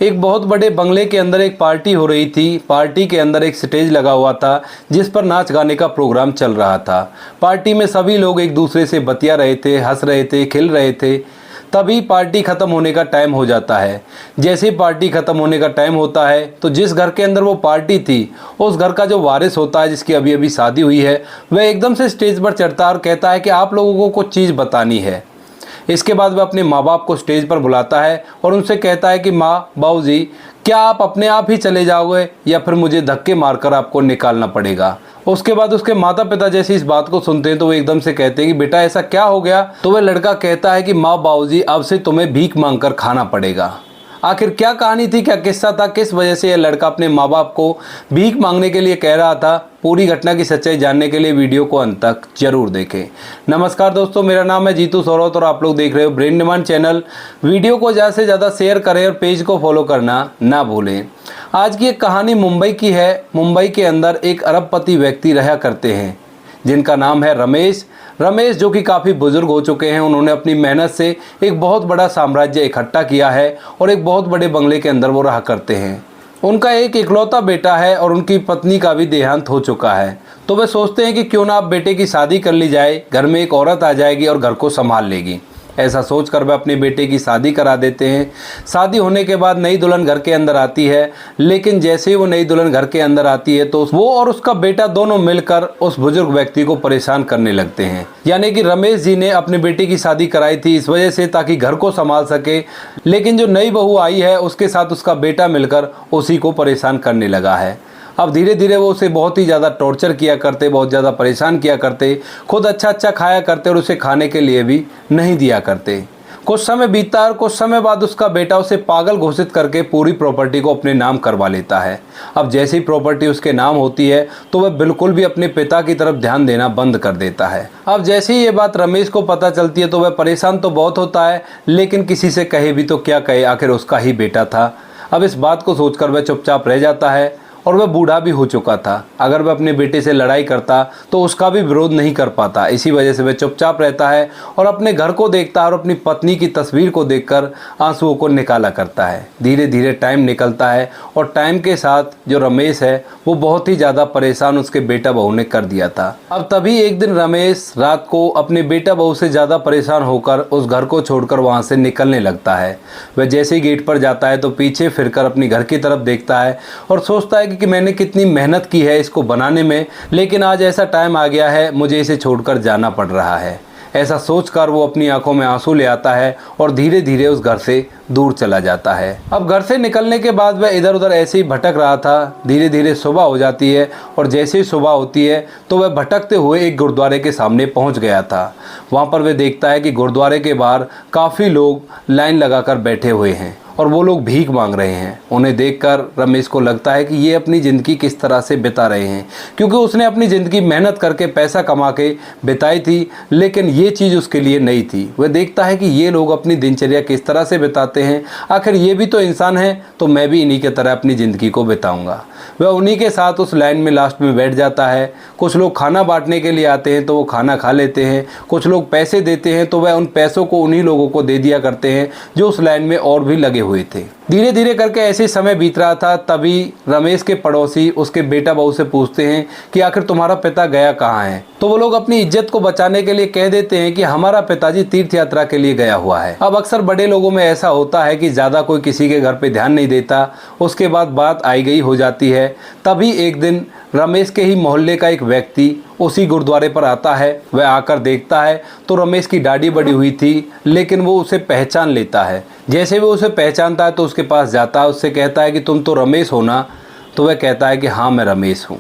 एक बहुत बड़े बंगले के अंदर एक पार्टी हो रही थी। पार्टी के अंदर एक स्टेज लगा हुआ था जिस पर नाच गाने का प्रोग्राम चल रहा था। पार्टी में सभी लोग एक दूसरे से बतिया रहे थे, हंस रहे थे, खिल रहे थे। तभी पार्टी ख़त्म होने का टाइम हो जाता है। जैसे ही पार्टी ख़त्म होने का टाइम होता है तो जिस घर के अंदर वो पार्टी थी, उस घर का जो वारिस होता है, जिसकी अभी अभी शादी हुई है, वह एकदम से स्टेज पर चढ़ता है और कहता है कि आप लोगों को कुछ चीज़ बतानी है। इसके बाद वह अपने माँ बाप को स्टेज पर बुलाता है और उनसे कहता है कि माँ, बाबूजी, क्या आप अपने आप ही चले जाओगे या फिर मुझे धक्के मारकर आपको निकालना पड़ेगा। उसके बाद उसके माता पिता जैसे इस बात को सुनते हैं तो वो एकदम से कहते हैं कि बेटा ऐसा क्या हो गया। तो वह लड़का कहता है कि माँ, बाबूजी, अब से तुम्हें भीख मांगकर खाना पड़ेगा। आखिर क्या कहानी थी, क्या किस्सा था, किस वजह से यह लड़का अपने माँ बाप को भीख मांगने के लिए कह रहा था, पूरी घटना की सच्चाई जानने के लिए वीडियो को अंत तक जरूर देखें। नमस्कार दोस्तों, मेरा नाम है जीतू सौरत और आप लोग देख रहे हो ब्रेन डिमांड चैनल। वीडियो को ज़्यादा से ज़्यादा शेयर करें और पेज को फॉलो करना ना भूलें। आज की एक कहानी मुंबई की है। मुंबई के अंदर एक अरबपति व्यक्ति रहा करते हैं जिनका नाम है रमेश। जो कि काफ़ी बुजुर्ग हो चुके हैं। उन्होंने अपनी मेहनत से एक बहुत बड़ा साम्राज्य इकट्ठा किया है और एक बहुत बड़े बंगले के अंदर वो रहा करते हैं। उनका एक इकलौता बेटा है और उनकी पत्नी का भी देहांत हो चुका है। तो वे सोचते हैं कि क्यों ना अब बेटे की शादी कर ली जाए, घर में एक औरत आ जाएगी और घर को संभाल लेगी। ऐसा सोचकर वह अपने बेटे की शादी करा देते हैं। शादी होने के बाद नई दुल्हन घर के अंदर आती है, लेकिन जैसे ही वो नई दुल्हन घर के अंदर आती है तो वो और उसका बेटा दोनों मिलकर उस बुजुर्ग व्यक्ति को परेशान करने लगते हैं। यानी कि रमेश जी ने अपने बेटे की शादी कराई थी इस वजह से ताकि घर को संभाल सके, लेकिन जो नई बहू आई है उसके साथ उसका बेटा मिलकर उसी को परेशान करने लगा है। अब धीरे धीरे वो उसे बहुत ही ज़्यादा टॉर्चर किया करते, बहुत ज़्यादा परेशान किया करते। खुद अच्छा खाया करते और उसे खाने के लिए भी नहीं दिया करते। कुछ समय बीतता है और कुछ समय बाद उसका बेटा उसे पागल घोषित करके पूरी प्रॉपर्टी को अपने नाम करवा लेता है। अब जैसे ही प्रॉपर्टी उसके नाम होती है तो वह बिल्कुल भी अपने पिता की तरफ ध्यान देना बंद कर देता है। अब जैसे ही ये बात रमेश को पता चलती है तो वह परेशान तो बहुत होता है, लेकिन किसी से कहे भी तो क्या कहे, आखिर उसका ही बेटा था। अब इस बात को सोचकर वह चुपचाप रह जाता है और वह बूढ़ा भी हो चुका था। अगर वह अपने बेटे से लड़ाई करता तो उसका भी विरोध नहीं कर पाता। इसी वजह से वह चुपचाप रहता है और अपने घर को देखता है और अपनी पत्नी की तस्वीर को देखकर आंसुओं को निकाला करता है। धीरे धीरे टाइम निकलता है और टाइम के साथ जो रमेश है वो बहुत ही ज़्यादा परेशान उसके बेटा बहू ने कर दिया था। अब तभी एक दिन रमेश रात को अपने बेटा बहू से ज़्यादा परेशान होकर उस घर को छोड़कर वहाँ से निकलने लगता है। वह जैसे ही गेट पर जाता है तो पीछे फिरकर अपनी घर की तरफ देखता है और सोचता है कि मैंने कितनी मेहनत की है इसको बनाने में, लेकिन आज ऐसा टाइम आ गया है, मुझे इसे छोड़कर जाना पड़ रहा है। ऐसा सोचकर वो अपनी आंखों में आंसू ले आता है और धीरे धीरे उस घर से दूर चला जाता है। अब घर से निकलने के बाद वह इधर उधर ऐसे ही भटक रहा था। धीरे धीरे सुबह हो जाती है और जैसे ही सुबह होती है तो वह भटकते हुए एक गुरुद्वारे के सामने पहुंच गया था। वहाँ पर वह देखता है कि गुरुद्वारे के बाहर काफ़ी लोग लाइन लगाकर बैठे हुए हैं और वो लोग भीख मांग रहे हैं। उन्हें देखकर रमेश को लगता है कि ये अपनी ज़िंदगी किस तरह से बिता रहे हैं, क्योंकि उसने अपनी ज़िंदगी मेहनत करके पैसा कमा के बिताई थी, लेकिन ये चीज़ उसके लिए नहीं थी। वह देखता है कि ये लोग अपनी दिनचर्या किस तरह से बिताते हैं, आखिर ये भी तो इंसान हैं, तो मैं भी इन्हीं की तरह अपनी ज़िंदगी को बिताऊँगा। वह उन्हीं के साथ उस लाइन में लास्ट में बैठ जाता है। कुछ लोग खाना बांटने के लिए आते हैं तो वो खाना खा लेते हैं, कुछ लोग पैसे देते हैं तो वह उन पैसों को उन्हीं लोगों को दे दिया करते हैं जो उस लाइन में और भी लगे हुए थे। धीरे धीरे करके ऐसे समय बीत रहा था। तभी रमेश के पड़ोसी उसके बेटा बहू से पूछते हैं कि आखिर तुम्हारा पिता गया कहाँ है। तो वो लोग अपनी इज्जत को बचाने के लिए कह देते हैं कि हमारा पिताजी तीर्थ यात्रा के लिए गया हुआ है। अब अक्सर बड़े लोगों में ऐसा होता है कि ज़्यादा कोई किसी के घर पे ध्यान नहीं देता, उसके बाद बात आई गई हो जाती है। तभी एक दिन रमेश के ही मोहल्ले का एक व्यक्ति उसी गुरुद्वारे पर आता है। वह आकर देखता है तो रमेश की दाढ़ी बड़ी हुई थी, लेकिन वो उसे पहचान लेता है। जैसे वो उसे पहचानता है तो उसके पास जाता है, उससे कहता है कि तुम तो रमेश हो ना। तो वह कहता है कि हाँ, मैं रमेश हूँ।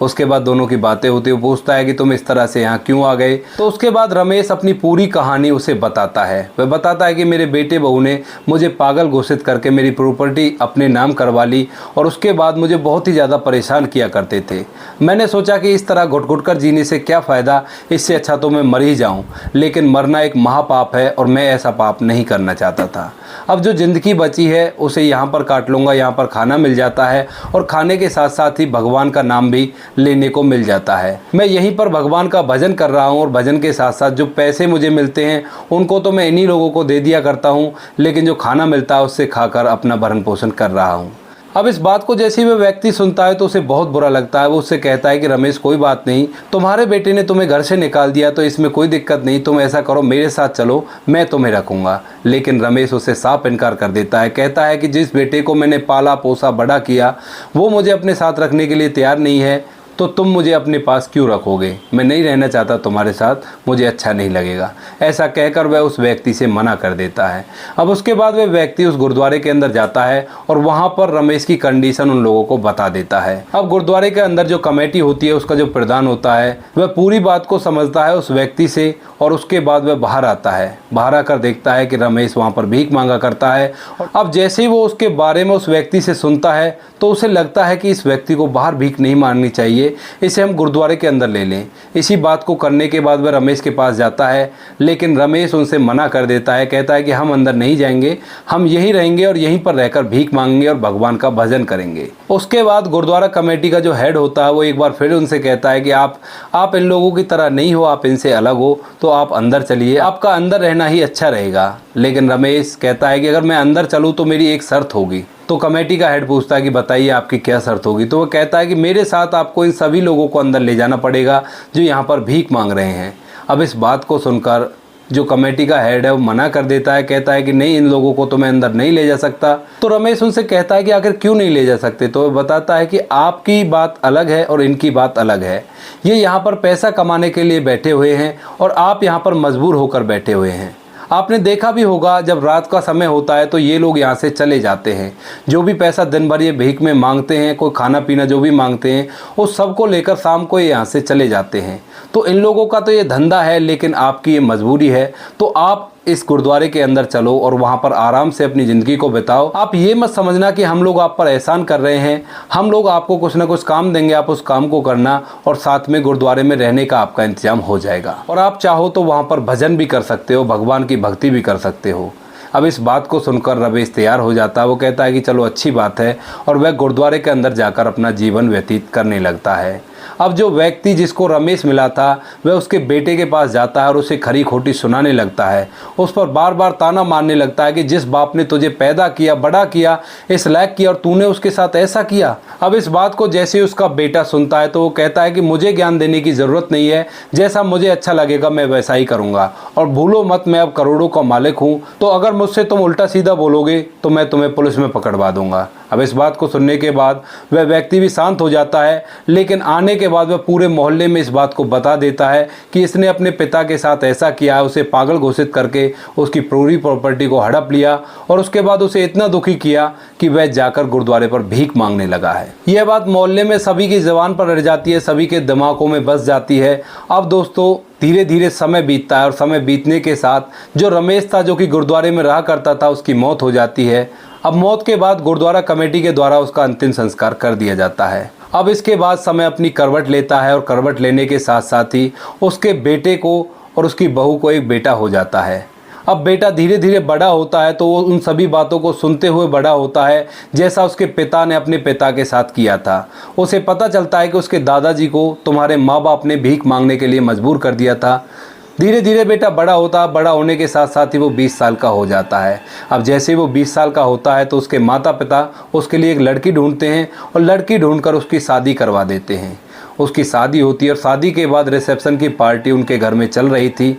उसके बाद दोनों की बातें होती है। वो पूछता है कि तुम इस तरह से यहाँ क्यों आ गए। तो उसके बाद रमेश अपनी पूरी कहानी उसे बताता है। वह बताता है कि मेरे बेटे बहू ने मुझे पागल घोषित करके मेरी प्रॉपर्टी अपने नाम करवा ली और उसके बाद मुझे बहुत ही ज़्यादा परेशान किया करते थे। मैंने सोचा कि इस तरह घुट घुट कर जीने से क्या फ़ायदा, इससे अच्छा तो मैं मर ही जाऊँ, लेकिन मरना एक महापाप है और मैं ऐसा पाप नहीं करना चाहता था। अब जो ज़िंदगी बची है उसे यहाँ पर काट लूँगा। यहाँ पर खाना मिल जाता है और खाने के साथ साथ ही भगवान का नाम भी लेने को मिल जाता है। मैं यहीं पर भगवान का भजन कर रहा हूँ और भजन के साथ साथ जो पैसे मुझे मिलते हैं उनको तो मैं इन्हीं लोगों को दे दिया करता हूँ, लेकिन जो खाना मिलता है उससे खाकर अपना भरण पोषण कर रहा हूँ। अब इस बात को जैसे ही वह व्यक्ति सुनता है तो उसे बहुत बुरा लगता है। वो उससे कहता है कि रमेश कोई बात नहीं, तुम्हारे बेटे ने तुम्हें घर से निकाल दिया तो इसमें कोई दिक्कत नहीं, तुम ऐसा करो मेरे साथ चलो, मैं तुम्हें रखूँगा। लेकिन रमेश उससे साफ इनकार कर देता है। कहता है कि जिस बेटे को मैंने पाला पोसा बड़ा किया वो मुझे अपने साथ रखने के लिए तैयार नहीं है, तो तुम मुझे अपने पास क्यों रखोगे? मैं नहीं रहना चाहता तुम्हारे साथ, मुझे अच्छा नहीं लगेगा। ऐसा कहकर वह उस व्यक्ति से मना कर देता है। अब उसके बाद वह व्यक्ति उस गुरुद्वारे के अंदर जाता है और वहाँ पर रमेश की कंडीशन उन लोगों को बता देता है। अब गुरुद्वारे के अंदर जो कमेटी होती है उसका जो प्रधान होता है वह पूरी बात को समझता है उस व्यक्ति से, और उसके बाद वह बाहर आता है। बाहर आकर देखता है कि रमेश वहाँ पर भीख मांगा करता है। अब जैसे ही वो उसके बारे में उस व्यक्ति से सुनता है तो उसे लगता है कि इस व्यक्ति को बाहर भीख नहीं मांगनी चाहिए, इसे हम गुरुद्वारे के अंदर ले लें। इसी बात को करने के बाद वह रमेश के पास जाता है, लेकिन रमेश उनसे मना कर देता है। कहता है कि हम अंदर नहीं जाएंगे, हम यहीं रहेंगे और यहीं पर रहकर भीख मांगेंगे और भगवान का भजन करेंगे। उसके बाद गुरुद्वारा कमेटी का जो हेड होता है वो एक बार फिर उनसे कहता है कि आप इन लोगों की तरह नहीं हो, आप इनसे अलग हो, तो आप अंदर चलिए, आपका अंदर रहना ही अच्छा रहेगा। लेकिन रमेश कहता है कि अगर मैं अंदर चलूँ तो मेरी एक शर्त होगी। तो कमेटी का हेड पूछता है कि बताइए आपकी क्या शर्त होगी? तो वो कहता है कि मेरे साथ आपको इन सभी लोगों को अंदर ले जाना पड़ेगा जो यहाँ पर भीख मांग रहे हैं। अब इस बात को सुनकर जो कमेटी का हेड है वो मना कर देता है। कहता है कि नहीं, इन लोगों को तो मैं अंदर नहीं ले जा सकता। तो रमेश उनसे कहता है कि आखिर क्यों नहीं ले जा सकते? तो वो बताता है कि आपकी बात अलग है और इनकी बात अलग है। ये यहाँ पर पैसा कमाने के लिए बैठे हुए हैं और आप यहाँ पर मजबूर होकर बैठे हुए हैं। आपने देखा भी होगा जब रात का समय होता है तो ये लोग यहाँ से चले जाते हैं। जो भी पैसा दिन भर ये भीख में मांगते हैं, कोई खाना पीना जो भी मांगते हैं, उस सब को लेकर शाम को ये यहाँ से चले जाते हैं। तो इन लोगों का तो ये धंधा है, लेकिन आपकी ये मजबूरी है, तो आप इस गुरुद्वारे के अंदर चलो और वहाँ पर आराम से अपनी ज़िंदगी को बिताओ। आप ये मत समझना कि हम लोग आप पर एहसान कर रहे हैं, हम लोग आपको कुछ ना कुछ काम देंगे, आप उस काम को करना और साथ में गुरुद्वारे में रहने का आपका इंतजाम हो जाएगा। और आप चाहो तो वहाँ पर भजन भी कर सकते हो, भगवान की भक्ति भी कर सकते हो। अब इस बात को सुनकर रमेश तैयार हो जाता है। वो कहता है कि चलो अच्छी बात है, और वह गुरुद्वारे के अंदर जाकर अपना जीवन व्यतीत करने लगता है। अब जो व्यक्ति जिसको रमेश मिला था वह उसके बेटे के पास जाता है और उसे खरी खोटी सुनाने लगता है। उस पर बार बार ताना मारने लगता है कि जिस बाप ने तुझे पैदा किया, बड़ा किया, इस लायक किया, और तूने उसके साथ ऐसा किया। अब इस बात को जैसे ही उसका बेटा सुनता है तो वो कहता है कि मुझे ज्ञान देने की ज़रूरत नहीं है, जैसा मुझे अच्छा लगेगा मैं वैसा ही करूँगा, और भूलो मत मैं अब करोड़ों का मालिक हूँ, तो अगर मुझसे तुम उल्टा सीधा बोलोगे तो मैं तुम्हें पुलिस में पकड़वा दूंगा। अब इस बात को सुनने के बाद वह व्यक्ति भी शांत हो जाता है, लेकिन आने के बाद वह पूरे मोहल्ले में इस बात को बता देता है कि इसने अपने पिता के साथ ऐसा किया है, उसे पागल घोषित करके उसकी पूरी प्रॉपर्टी को हड़प लिया और उसके बाद उसे इतना दुखी किया कि वह जाकर गुरुद्वारे पर भीख मांगने लगा है। यह बात मोहल्ले में सभी की ज़बान पर रह जाती है, सभी के दिमागों में बस जाती है। अब दोस्तों धीरे धीरे समय बीतता है और समय बीतने के साथ जो रमेश था, जो कि गुरुद्वारे में रहा करता था, उसकी मौत हो जाती है। अब मौत के बाद गुरुद्वारा कमेटी के द्वारा उसका अंतिम संस्कार कर दिया जाता है। अब इसके बाद समय अपनी करवट लेता है और करवट लेने के साथ साथ ही उसके बेटे को और उसकी बहू को एक बेटा हो जाता है। अब बेटा धीरे धीरे बड़ा होता है तो वो उन सभी बातों को सुनते हुए बड़ा होता है जैसा उसके पिता ने अपने पिता के साथ किया था। उसे पता चलता है कि उसके दादाजी को तुम्हारे माँ बाप ने भीख मांगने के लिए मजबूर कर दिया था। धीरे धीरे बेटा बड़ा होता है, बड़ा होने के साथ साथ ही वो 20 साल का हो जाता है। अब जैसे ही वो 20 साल का होता है तो उसके माता पिता उसके लिए एक लड़की ढूंढते हैं और लड़की ढूंढकर उसकी शादी करवा देते हैं। उसकी शादी होती है और शादी के बाद रिसेप्शन की पार्टी उनके घर में चल रही थी।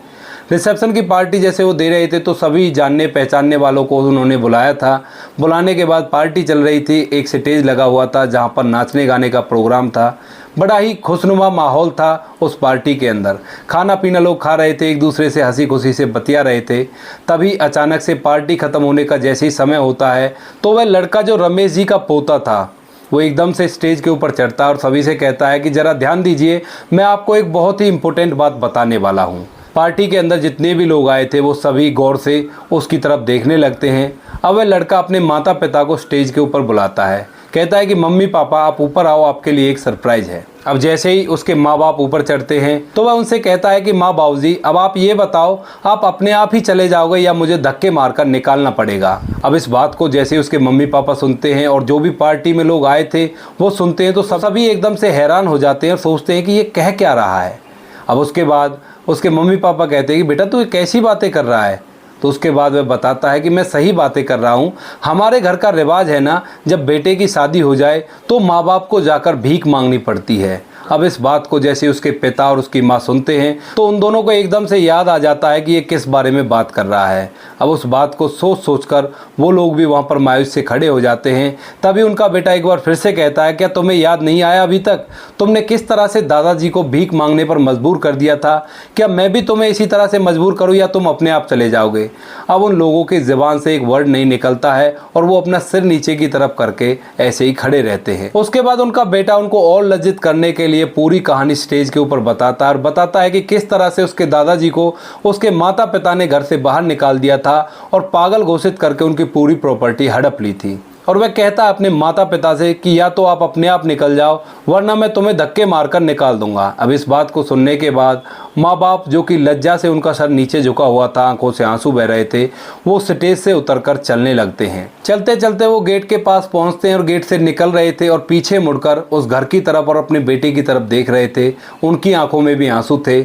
रिसेप्शन की पार्टी जैसे वो दे रहे थे तो सभी जानने पहचानने वालों को उन्होंने बुलाया था। बुलाने के बाद पार्टी चल रही थी, एक स्टेज लगा हुआ था जहाँ पर नाचने गाने का प्रोग्राम था। बड़ा ही खुशनुमा माहौल था उस पार्टी के अंदर, खाना पीना लोग खा रहे थे, एक दूसरे से हंसी खुशी से बतिया रहे थे। तभी अचानक से पार्टी ख़त्म होने का जैसे ही समय होता है तो वह लड़का जो रमेश जी का पोता था वो एकदम से स्टेज के ऊपर चढ़ता है और सभी से कहता है कि ज़रा ध्यान दीजिए, मैं आपको एक बहुत ही इम्पोर्टेंट बात बताने वाला हूँ। पार्टी के अंदर जितने भी लोग आए थे वो सभी गौर से उसकी तरफ देखने लगते हैं। अब वह लड़का अपने माता पिता को स्टेज के ऊपर बुलाता है, कहता है कि मम्मी पापा आप ऊपर आओ, आपके लिए एक सरप्राइज है। अब जैसे ही उसके माँ बाप ऊपर चढ़ते हैं तो वह उनसे कहता है कि माँ बाबूजी अब आप ये बताओ, आप अपने आप ही चले जाओगे या मुझे धक्के मारकर निकालना पड़ेगा। अब इस बात को जैसे उसके मम्मी पापा सुनते हैं और जो भी पार्टी में लोग आए थे वो सुनते हैं तो सभी एकदम से हैरान हो जाते हैं और सोचते हैं कि ये कह क्या रहा है। अब उसके बाद उसके मम्मी पापा कहते हैं कि बेटा तू ये कैसी बातें कर रहा है। तो उसके बाद वह बताता है कि मैं सही बातें कर रहा हूँ। हमारे घर का रिवाज है ना, जब बेटे की शादी हो जाए तो माँ बाप को जाकर भीख मांगनी पड़ती है। अब इस बात को जैसे उसके पिता और उसकी माँ सुनते हैं तो उन दोनों को एकदम से याद आ जाता है कि ये किस बारे में बात कर रहा है। अब उस बात को सोच सोचकर वो लोग भी वहाँ पर मायूस से खड़े हो जाते हैं। तभी उनका बेटा एक बार फिर से कहता है, क्या तुम्हें याद नहीं आया अभी तक? तुमने किस तरह से दादाजी को भीख मांगने पर मजबूर कर दिया था? क्या मैं भी तुम्हें इसी तरह से मजबूर करूँ या तुम अपने आप चले जाओगे? अब उन लोगों की ज़बान से एक वर्ड नहीं निकलता है और वो अपना सिर नीचे की तरफ करके ऐसे ही खड़े रहते हैं। उसके बाद उनका बेटा उनको और लज्जित करने के लिए पूरी कहानी स्टेज के ऊपर बताता है और बताता है कि किस तरह से उसके दादाजी को उसके माता पिता ने घर से बाहर निकाल दिया था और पागल घोषित करके उनकी पूरी प्रॉपर्टी हड़प ली थी। और वह कहता है अपने माता पिता से कि या तो आप अपने आप निकल जाओ वरना मैं तुम्हें धक्के मारकर निकाल दूंगा। अब इस बात को सुनने के बाद माँ बाप, जो कि लज्जा से उनका सर नीचे झुका हुआ था, आंखों से आंसू बह रहे थे, वो स्टेज से उतरकर चलने लगते हैं। चलते चलते वो गेट के पास पहुंचते हैं और गेट से निकल रहे थे और पीछे मुड़कर उस घर की तरफ और अपने बेटे की तरफ देख रहे थे। उनकी आंखों में भी आंसू थे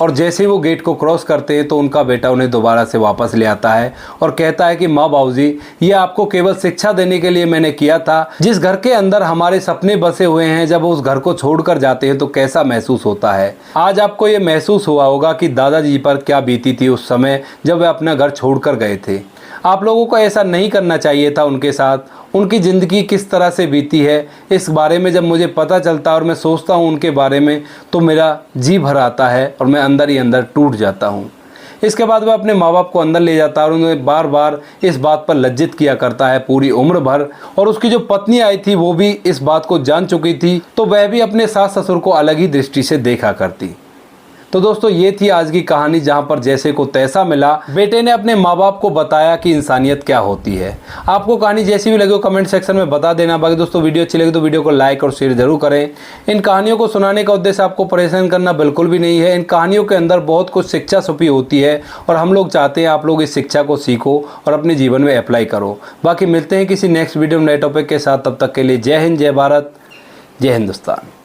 और जैसे ही वो गेट को क्रॉस करते हैं तो उनका बेटा उन्हें दोबारा से वापस ले आता है और कहता है कि माँ बाबूजी, ये आपको केवल शिक्षा देने के लिए मैंने किया था। जिस घर के अंदर हमारे सपने बसे हुए हैं, जब उस घर को छोड़कर जाते हैं तो कैसा महसूस होता है। आज आपको ये महसूस हुआ होगा कि दादाजी पर क्या बीती थी उस समय जब वे अपना घर छोड़कर गए थे। आप लोगों को ऐसा नहीं करना चाहिए था उनके साथ। उनकी ज़िंदगी किस तरह से बीती है इस बारे में जब मुझे पता चलता है और मैं सोचता हूँ उनके बारे में तो मेरा जी भर आता है और मैं अंदर ही अंदर टूट जाता हूँ। इसके बाद वह अपने माँ बाप को अंदर ले जाता है और उन्हें बार बार इस बात पर लज्जित किया करता है पूरी उम्र भर। और उसकी जो पत्नी आई थी वो भी इस बात को जान चुकी थी तो वह भी अपने सास ससुर को अलग ही दृष्टि से देखा करती। तो दोस्तों ये थी आज की कहानी, जहां पर जैसे को तैसा मिला, बेटे ने अपने माँ बाप को बताया कि इंसानियत क्या होती है। आपको कहानी जैसी भी लगी हो कमेंट सेक्शन में बता देना। बाकी दोस्तों वीडियो अच्छी लगी तो वीडियो को लाइक और शेयर जरूर करें। इन कहानियों को सुनाने का उद्देश्य आपको परेशान करना बिल्कुल भी नहीं है। इन कहानियों के अंदर बहुत कुछ शिक्षा छुपी होती है और हम लोग चाहते हैं आप लोग इस शिक्षा को सीखो और अपने जीवन में अप्लाई करो। बाकी मिलते हैं किसी नेक्स्ट वीडियो में नए टॉपिक के साथ। तब तक के लिए जय हिंद, जय भारत, जय हिंदुस्तान।